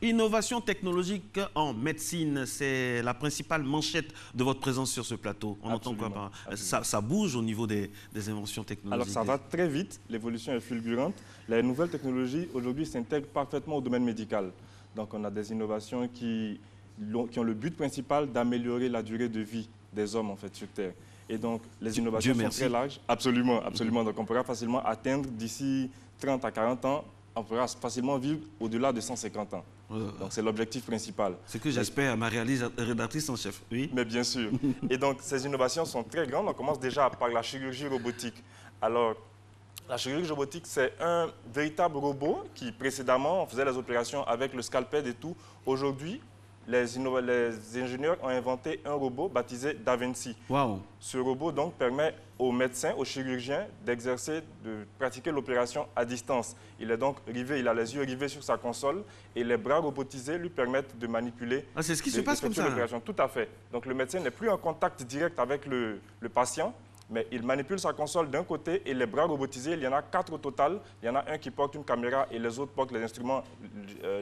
Innovation technologique en médecine, c'est la principale manchette de votre présence sur ce plateau. On entend quoi par ça bouge au niveau des inventions technologiques. Alors ça va très vite, l'évolution est fulgurante. Les nouvelles technologies aujourd'hui s'intègrent parfaitement au domaine médical. Donc on a des innovations qui ont le but principal d'améliorer la durée de vie des hommes en fait sur Terre. Et donc les innovations sont très larges. Absolument, absolument. Donc on pourra facilement atteindre d'ici 30 à 40 ans, on pourra facilement vivre au-delà de 150 ans. Donc c'est l'objectif principal. Ce que j'espère à ma rédactrice en chef, oui. Mais bien sûr. Et donc ces innovations sont très grandes. On commence déjà par la chirurgie robotique. Alors, la chirurgie robotique, c'est un véritable robot qui, précédemment, on faisait les opérations avec le scalpel et tout. Aujourd'hui, les ingénieurs ont inventé un robot baptisé Da Vinci. Wow. Ce robot donc permet aux médecins, aux chirurgiens d'exercer, de pratiquer l'opération à distance. Il est donc rivé, il a les yeux rivés sur sa console et les bras robotisés lui permettent de manipuler. Ah, c'est ce qui se passe comme ça. Tout à fait. Donc le médecin n'est plus en contact direct avec le patient, mais il manipule sa console d'un côté et les bras robotisés, il y en a 4 au total. Il y en a un qui porte une caméra et les autres portent les instruments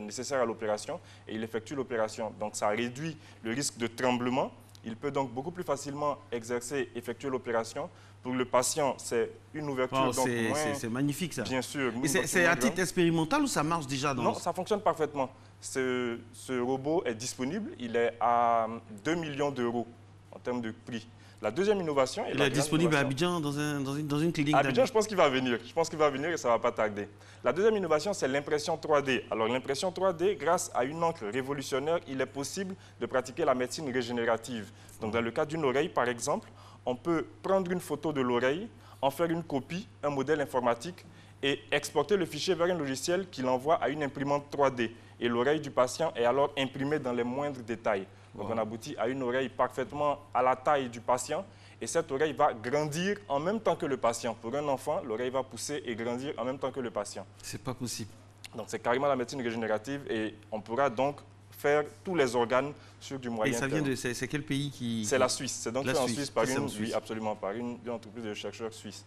nécessaires à l'opération et il effectue l'opération. Donc ça réduit le risque de tremblement. Il peut donc beaucoup plus facilement effectuer l'opération. Pour le patient, c'est une ouverture. Wow, c'est magnifique ça. Bien sûr. Et c'est à titre expérimental ou ça marche déjà dans... Non, ça fonctionne parfaitement. Ce robot est disponible. Il est à 2 millions d'euros en termes de prix. La deuxième innovation... Il est disponible à Abidjan, dans une clinique. À Abidjan, je pense qu'il va venir. Je pense qu'il va venir et ça ne va pas tarder. La deuxième innovation, c'est l'impression 3D. Alors, l'impression 3D, grâce à une encre révolutionnaire, il est possible de pratiquer la médecine régénérative. Donc, dans le cas d'une oreille, par exemple, on peut prendre une photo de l'oreille, en faire une copie, un modèle informatique, et exporter le fichier vers un logiciel qui l'envoie à une imprimante 3D. Et l'oreille du patient est alors imprimée dans les moindres détails. Donc on aboutit à une oreille parfaitement à la taille du patient et cette oreille va grandir en même temps que le patient. Pour un enfant, l'oreille va pousser et grandir en même temps que le patient. C'est pas possible. Donc c'est carrément la médecine régénérative et on pourra donc faire tous les organes sur du moyen terme. Et ça vient de... C'est quel pays qui... C'est la Suisse. C'est donc fait en Suisse par oui, absolument, par une entreprise de chercheurs suisses.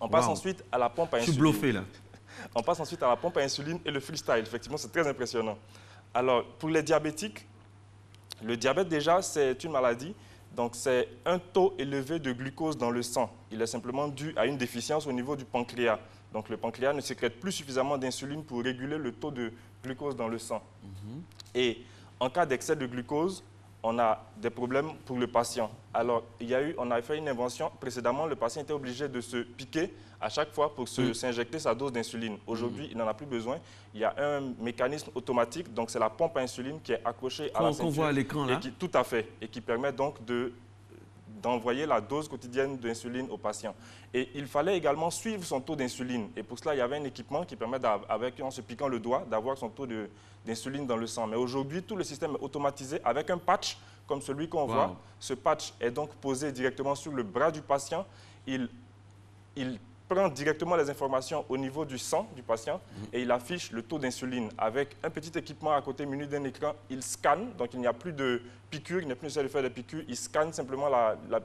On passe ensuite à la pompe à insuline. Je suis bluffé là. On passe ensuite à la pompe à insuline et le freestyle. Effectivement, c'est très impressionnant. Alors, pour les diabétiques, le diabète déjà, c'est une maladie. Donc, c'est un taux élevé de glucose dans le sang. Il est simplement dû à une déficience au niveau du pancréas. Donc, le pancréas ne sécrète plus suffisamment d'insuline pour réguler le taux de glucose dans le sang. Et en cas d'excès de glucose, on a des problèmes pour le patient. Alors, on a fait une invention. Précédemment, le patient était obligé de se piquer à chaque fois pour s'injecter sa dose d'insuline. Aujourd'hui, il n'en a plus besoin. Il y a un mécanisme automatique, donc c'est la pompe à insuline qui est accrochée à la ceinture. Qu'on voit à l'écran là. Tout à fait. Et qui permet donc d'envoyer la dose quotidienne d'insuline au patient. Et il fallait également suivre son taux d'insuline. Et pour cela, il y avait un équipement qui permet, en se piquant le doigt, d'avoir son taux d'insuline dans le sang. Mais aujourd'hui, tout le système est automatisé avec un patch comme celui qu'on voit. Ce patch est donc posé directement sur le bras du patient. Il prend directement les informations au niveau du sang du patient et il affiche le taux d'insuline. Avec un petit équipement à côté muni d'un écran, il scanne, donc il n'y a plus de piqûres, il n'est plus nécessaire de faire des piqûres, il scanne simplement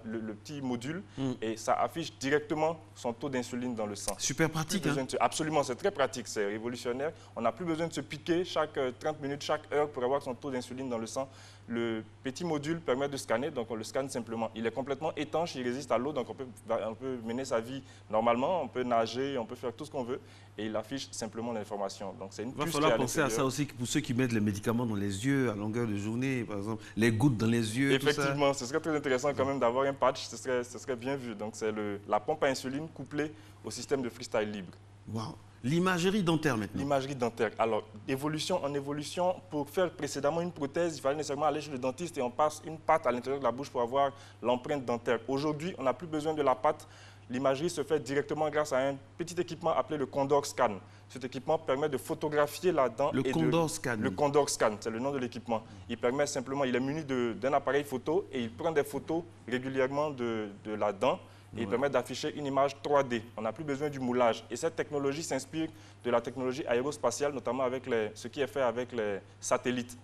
le petit module et ça affiche directement son taux d'insuline dans le sang. Super pratique. Absolument, c'est très pratique, c'est révolutionnaire. On n'a plus besoin de se piquer chaque 30 minutes, chaque heure pour avoir son taux d'insuline dans le sang. Le petit module permet de scanner, donc on le scanne simplement. Il est complètement étanche, il résiste à l'eau, donc on peut mener sa vie normalement, on peut nager, on peut faire tout ce qu'on veut et il affiche simplement l'information. Donc c'est une puce. Il va falloir penser à ça aussi pour ceux qui mettent les médicaments dans les yeux à longueur de journée, par exemple, les gouttes dans les yeux. Effectivement, ce serait très intéressant quand même d'avoir un patch, ce serait bien vu. Donc c'est la pompe à insuline couplée au système de freestyle libre. Wow. L'imagerie dentaire maintenant. L'imagerie dentaire. Alors, évolution en évolution, pour faire précédemment une prothèse, il fallait nécessairement aller chez le dentiste et on passe une pâte à l'intérieur de la bouche pour avoir l'empreinte dentaire. Aujourd'hui, on n'a plus besoin de la pâte. L'imagerie se fait directement grâce à un petit équipement appelé le Condor Scan. Cet équipement permet de photographier la dent. Le Condor Scan. Le Condor Scan, c'est le nom de l'équipement. Il permet simplement, il est muni d'un appareil photo et il prend des photos régulièrement de la dent. Et il permet d'afficher une image 3D. On n'a plus besoin du moulage. Et cette technologie s'inspire de la technologie aérospatiale, notamment avec ce qui est fait avec les satellites.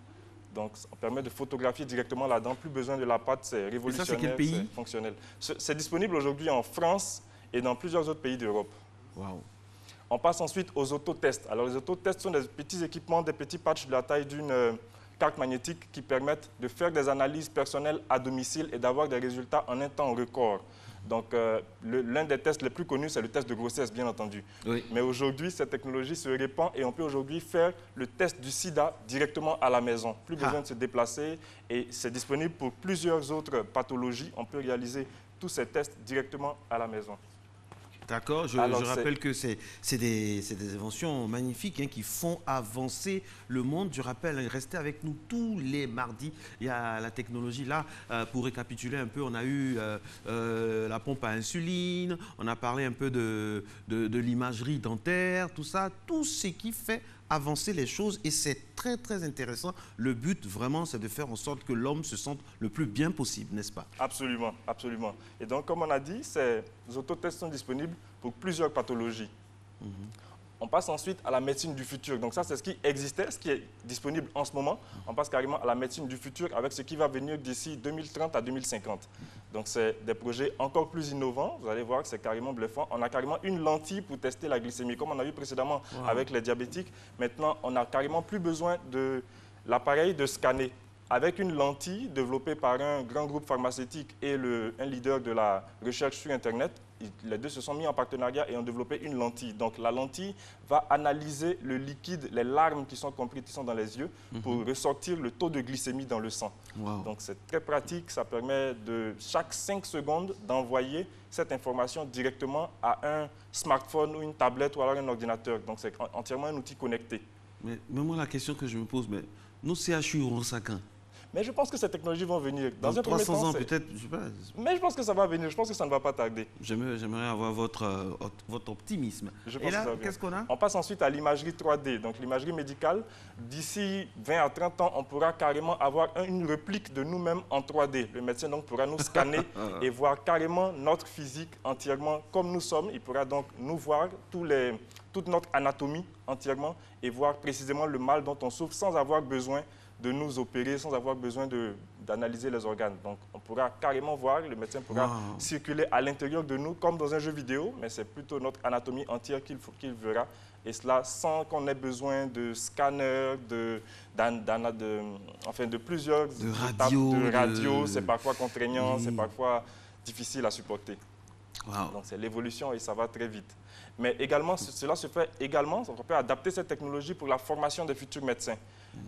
Donc, ça permet de photographier directement la dent. Plus besoin de la pâte, c'est révolutionnaire, c'est fonctionnel. C'est disponible aujourd'hui en France et dans plusieurs autres pays d'Europe. Wow. On passe ensuite aux autotests. Alors, les autotests sont des petits équipements, des petits patchs de la taille d'une carte magnétique qui permettent de faire des analyses personnelles à domicile et d'avoir des résultats en un temps record. Donc, l'un des tests les plus connus, c'est le test de grossesse, bien entendu. Oui. Mais aujourd'hui, cette technologie se répand et on peut aujourd'hui faire le test du sida directement à la maison. Plus besoin de se déplacer et c'est disponible pour plusieurs autres pathologies. On peut réaliser tous ces tests directement à la maison. D'accord, je rappelle que c'est des inventions magnifiques qui font avancer le monde. Je rappelle, restez avec nous tous les mardis. Il y a la technologie là. Pour récapituler un peu, on a eu la pompe à insuline, on a parlé un peu de l'imagerie dentaire, tout ça, tout ce qui fait avancer les choses et c'est très très intéressant. Le but vraiment c'est de faire en sorte que l'homme se sente le plus bien possible, n'est-ce pas? Absolument, absolument. Et donc comme on a dit, ces autotests sont disponibles pour plusieurs pathologies. On passe ensuite à la médecine du futur. Donc ça, c'est ce qui existait, ce qui est disponible en ce moment. On passe carrément à la médecine du futur avec ce qui va venir d'ici 2030 à 2050. Donc c'est des projets encore plus innovants. Vous allez voir que c'est carrément bluffant. On a carrément une lentille pour tester la glycémie, comme on a vu précédemment avec les diabétiques. Maintenant, on n'a carrément plus besoin de l'appareil de scanner. Avec une lentille développée par un grand groupe pharmaceutique et un leader de la recherche sur Internet, les deux se sont mis en partenariat et ont développé une lentille. Donc la lentille va analyser le liquide, les larmes qui sont comprises, qui sont dans les yeux, pour ressortir le taux de glycémie dans le sang. Donc c'est très pratique, ça permet de chaque 5 secondes d'envoyer cette information directement à un smartphone ou une tablette ou alors un ordinateur. Donc c'est entièrement un outil connecté. Mais moi la question que je me pose, mais nos CHU auront ça quand? Mais je pense que ces technologies vont venir. Dans 300 ans peut-être, je sais pas. Mais je pense que ça va venir, je pense que ça ne va pas tarder. J'aimerais avoir votre optimisme. Et là, qu'est-ce qu'on a? On passe ensuite à l'imagerie 3D, donc l'imagerie médicale. D'ici 20 à 30 ans, on pourra carrément avoir une réplique de nous-mêmes en 3D. Le médecin donc pourra nous scanner et voir carrément notre physique entièrement comme nous sommes. Il pourra donc nous voir toute notre anatomie entièrement et voir précisément le mal dont on souffre sans avoir besoin de nous opérer, sans avoir besoin d'analyser les organes. Donc, on pourra carrément voir, le médecin pourra circuler à l'intérieur de nous, comme dans un jeu vidéo, mais c'est plutôt notre anatomie entière qu'il verra, et cela sans qu'on ait besoin de scanners, de plusieurs étapes de radio. C'est parfois contraignant, c'est parfois difficile à supporter. Donc, c'est l'évolution et ça va très vite. Mais également, cela se fait également, on peut adapter cette technologie pour la formation des futurs médecins.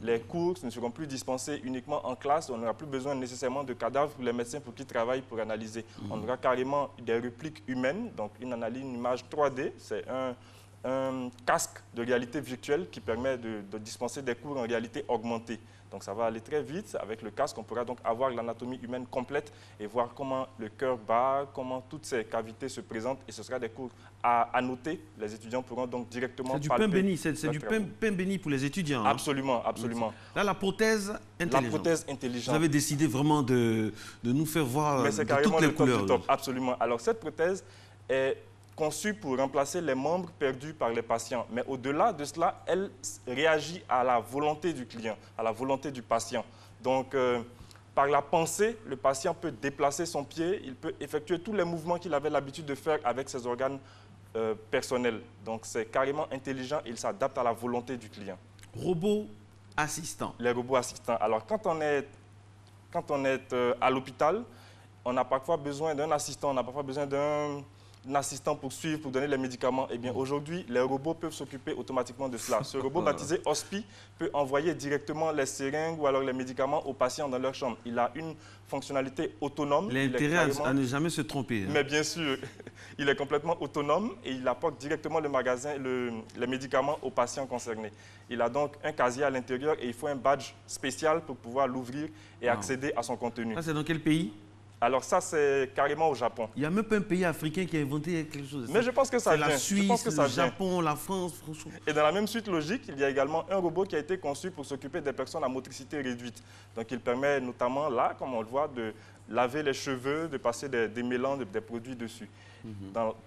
Les cours ne seront plus dispensés uniquement en classe, on n'aura plus besoin nécessairement de cadavres pour les médecins pour qu'ils travaillent pour analyser. On aura carrément des répliques humaines, donc une image 3D, c'est un casque de réalité virtuelle qui permet de dispenser des cours en réalité augmentée. Donc ça va aller très vite. Avec le casque, on pourra donc avoir l'anatomie humaine complète et voir comment le cœur bat, comment toutes ces cavités se présentent. Et ce sera des cours à noter. Les étudiants pourront donc directement palper. C'est du pain béni, c'est du pain béni pour les étudiants. Absolument, absolument. Là, la prothèse intelligente. La prothèse intelligente. Vous avez décidé vraiment de nous faire voir toutes les couleurs. Top, absolument. Alors cette prothèse est conçue pour remplacer les membres perdus par les patients. Mais au-delà de cela, elle réagit à la volonté du client, à la volonté du patient. Donc, par la pensée, le patient peut déplacer son pied, il peut effectuer tous les mouvements qu'il avait l'habitude de faire avec ses organes personnels. Donc, c'est carrément intelligent, il s'adapte à la volonté du client. Robots assistants. Les robots assistants. Alors, quand on est à l'hôpital, on a parfois besoin d'un assistant, on a parfois besoin d'un assistant pour suivre, pour donner les médicaments. Eh bien, aujourd'hui, les robots peuvent s'occuper automatiquement de cela. Ce robot baptisé Hospi peut envoyer directement les seringues ou alors les médicaments aux patients dans leur chambre. Il a une fonctionnalité autonome. L'intérêt à ne jamais se tromper. Mais bien sûr, il est complètement autonome et il apporte directement les médicaments aux patients concernés. Il a donc un casier à l'intérieur et il faut un badge spécial pour pouvoir l'ouvrir et accéder à son contenu. Ça, c'est dans quel pays? Alors ça, c'est carrément au Japon. Il n'y a même pas un pays africain qui a inventé quelque chose. Mais je pense que ça vient. La Suisse, le Japon, la France, franchement. Et dans la même suite logique, il y a également un robot qui a été conçu pour s'occuper des personnes à motricité réduite. Donc il permet notamment là, comme on le voit, de laver les cheveux, de passer des mélans, des produits dessus.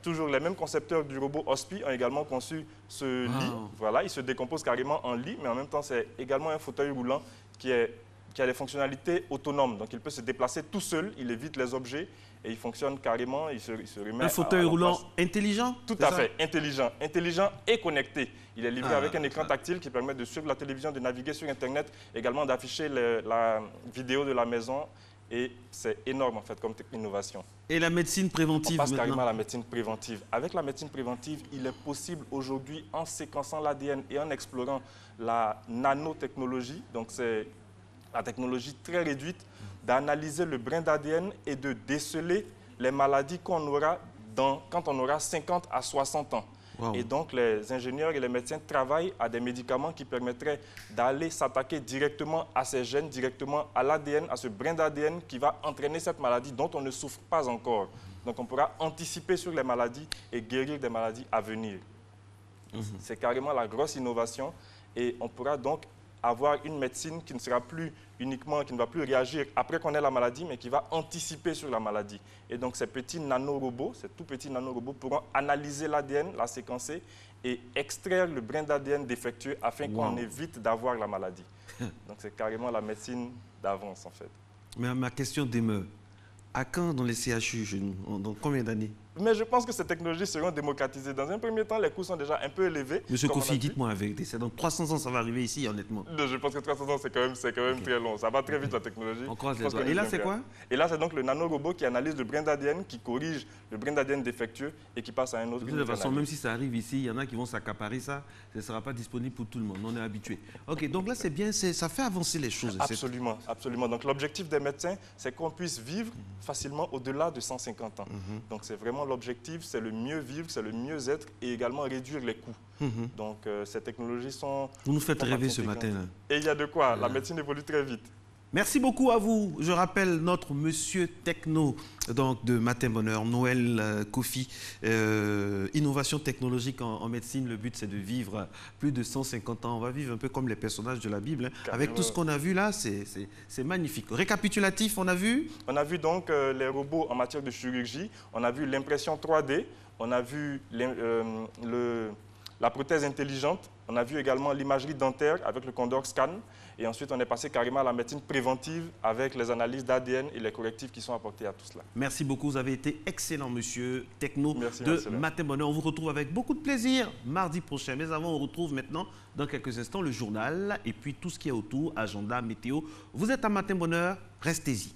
Toujours les mêmes concepteurs du robot Hospi ont également conçu ce lit. Voilà, il se décompose carrément en lit, mais en même temps, c'est également un fauteuil roulant qui est qui a des fonctionnalités autonomes. Donc, il peut se déplacer tout seul, il évite les objets et il fonctionne carrément, il se remet un fauteuil roulant intelligent? Tout à fait, intelligent et connecté. Il est livré avec un écran tactile qui permet de suivre la télévision, de naviguer sur Internet, également d'afficher la vidéo de la maison. Et c'est énorme, en fait, comme innovation. Et la médecine préventive maintenant? On passe carrément à la médecine préventive. Avec la médecine préventive, il est possible aujourd'hui, en séquençant l'ADN et en explorant la nanotechnologie, donc c'est la technologie très réduite, d'analyser le brin d'ADN et de déceler les maladies qu'on aura quand on aura 50 à 60 ans. Wow. Et donc, les ingénieurs et les médecins travaillent à des médicaments qui permettraient d'aller s'attaquer directement à ces gènes, directement à l'ADN, à ce brin d'ADN qui va entraîner cette maladie dont on ne souffre pas encore. Donc, on pourra anticiper sur les maladies et guérir des maladies à venir. C'est carrément la grosse innovation et on pourra donc avoir une médecine qui ne sera plus uniquement, qui ne va plus réagir après qu'on ait la maladie, mais qui va anticiper sur la maladie. Et donc ces petits nanorobots, ces tout petits nanorobots pourront analyser l'ADN, la séquencer et extraire le brin d'ADN défectueux afin qu'on évite d'avoir la maladie. Donc c'est carrément la médecine d'avance en fait. Mais ma question demeure, à quand dans les CHU, dans combien d'années? Mais je pense que ces technologies seront démocratisées. Dans un premier temps, les coûts sont déjà un peu élevés. Monsieur Kofi, dites-moi la vérité. C'est dans 300 ans ça va arriver ici, honnêtement? Non, je pense que 300 ans, c'est quand même très long. Ça va très vite, la technologie. On croise les doigts. Et là, c'est quoi? Et là, c'est donc le nanorobot qui analyse le brin d'ADN, qui corrige le brin d'ADN défectueux et qui passe à un autre. De toute façon, même si ça arrive ici, il y en a qui vont s'accaparer ça. Ça ne sera pas disponible pour tout le monde. On est habitué. OK, donc là, c'est bien. Ça fait avancer les choses. Absolument, absolument. Donc, l'objectif des médecins, c'est qu'on puisse vivre facilement au-delà de 150 ans. Donc, c'est vraiment l'objectif. C'est le mieux vivre, c'est le mieux être et également réduire les coûts. Donc, ces technologies sont... Vous nous faites rêver ce matin. Là. Et il y a de quoi. La médecine évolue très vite. Merci beaucoup à vous. Je rappelle notre monsieur techno donc de Matin Bonheur, Noël Kofi. Innovation technologique en médecine. Le but, c'est de vivre plus de 150 ans. On va vivre un peu comme les personnages de la Bible. Avec tout ce qu'on a vu là, c'est magnifique. Récapitulatif, on a vu? On a vu donc les robots en matière de chirurgie. On a vu l'impression 3D. On a vu la prothèse intelligente. On a vu également l'imagerie dentaire avec le Condor Scan. Et ensuite, on est passé carrément à la médecine préventive avec les analyses d'ADN et les correctifs qui sont apportés à tout cela. Merci beaucoup. Vous avez été excellent, monsieur Techno de Matin Bonheur. On vous retrouve avec beaucoup de plaisir mardi prochain. Mais avant, on retrouve maintenant, dans quelques instants, le journal et puis tout ce qui est autour, agenda, météo. Vous êtes à Matin Bonheur, restez-y.